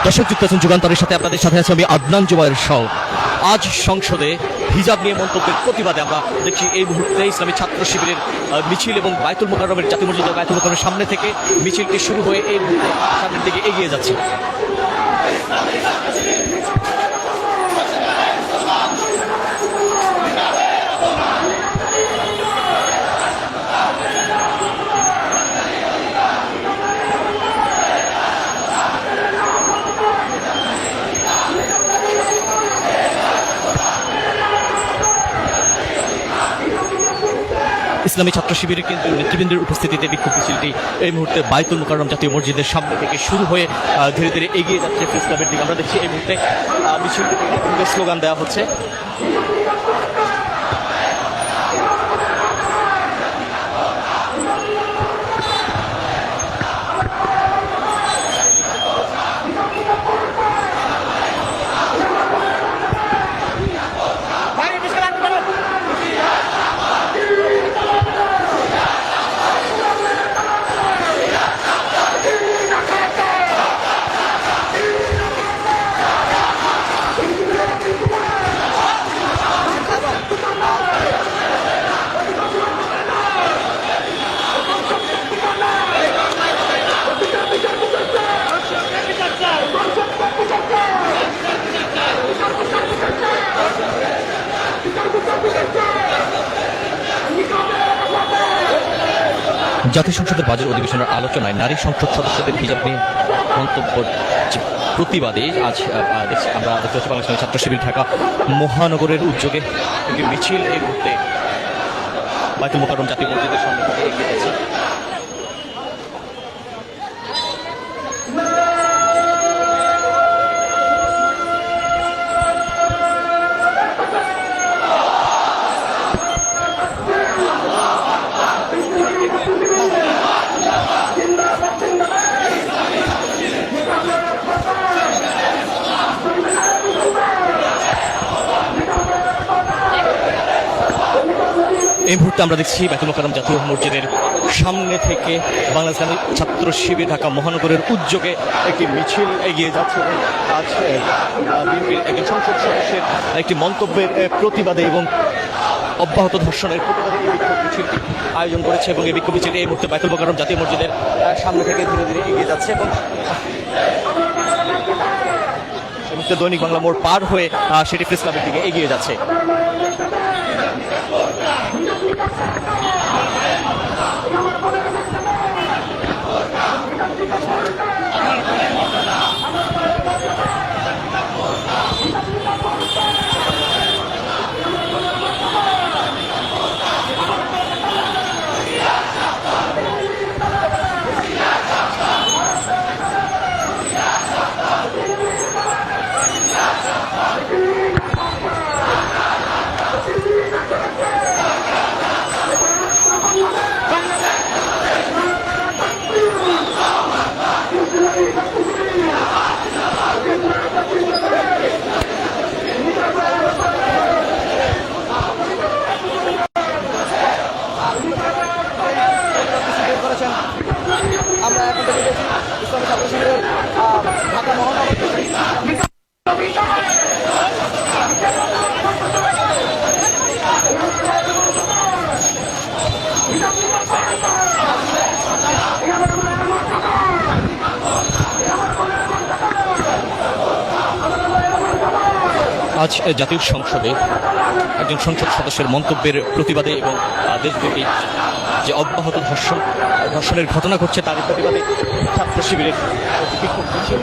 দর্শক যুক্ত আছেন যুগান্তরের সাথে, আপনাদের সাথে আছে আমি আদনান জুবায়ের শাহ। আজ সংসদে হিজাব নিয়ে মন্তব্যের প্রতিবাদে আমরা দেখছি এই মুহূর্তে ইসলামী ছাত্র শিবিরের মিছিল এবং বায়তুল মোকাররমের জাতীয় মসজিদ বায়তুল মোকাররমের সামনে থেকে মিছিলটি শুরু হয়ে এই মুহূর্তে সামনের দিকে এগিয়ে যাচ্ছে। ইসলামী ছাত্র শিবিরের কেন্দ্রীয় নেতৃবৃন্দের উপস্থিতিতে বিক্ষোভ মিছিলটি এই মুহূর্তে বায়তুল মোকাররম জাতীয় মসজিদের সামনে থেকে শুরু হয়ে ধীরে ধীরে এগিয়ে যাচ্ছে প্রেস ক্লাবের দিকে। আমরা দেখছি এই মুহূর্তে মিছিলটিতে স্লোগান দেওয়া হচ্ছে। জাতীয় সংসদের বাজেট অধিবেশনের আলোচনায় নারী সংসদ সদস্যদের হিজাব নিয়ে মন্তব্য প্রতিবাদে আজ আমরা দেখতে পাচ্ছি বাংলাদেশ ছাত্র শিবির ঢাকা মহানগরের উদ্যোগে একটি মিছিল এই মুহূর্তে বায়তুল মোকাররম জাতীয় মসজিদের সামনে থেকে এগিয়ে গেছে। এই মুহূর্তে আমরা দেখছি বায়তুল মোকাররম জাতীয় মসজিদের সামনে থেকে বাংলাদেশ ছাত্র শিবির ঢাকা মহানগরের উদ্যোগে একটি মিছিল এগিয়ে যাচ্ছে। আজ বিএনপির একজন সংসদ সদস্যের একটি মন্তব্যের প্রতিবাদে এবং অব্যাহত ধর্ষণের প্রতিবাদে এই বিক্ষোভ মিছিলটি আয়োজন করেছে এবং এই বিক্ষোভ মিছিলটি এই মুহূর্তে বায়তুল মোকাররম জাতীয় মসজিদের সামনে থেকে ধীরে ধীরে এগিয়ে যাচ্ছে এবং দৈনিক বাংলা মোড় পার হয়ে সেটি প্রেস ক্লাবের দিকে এগিয়ে যাচ্ছে। আজ জাতীয় সংসদে একজন সংসদ সদস্যের মন্তব্যের প্রতিবাদে এবং দেশব্যাপী যে অব্যাহত ধর্ষণের ঘটনা ঘটছে তার প্রতিবাদে ছাত্র শিবিরের বিক্ষোভ মিছিল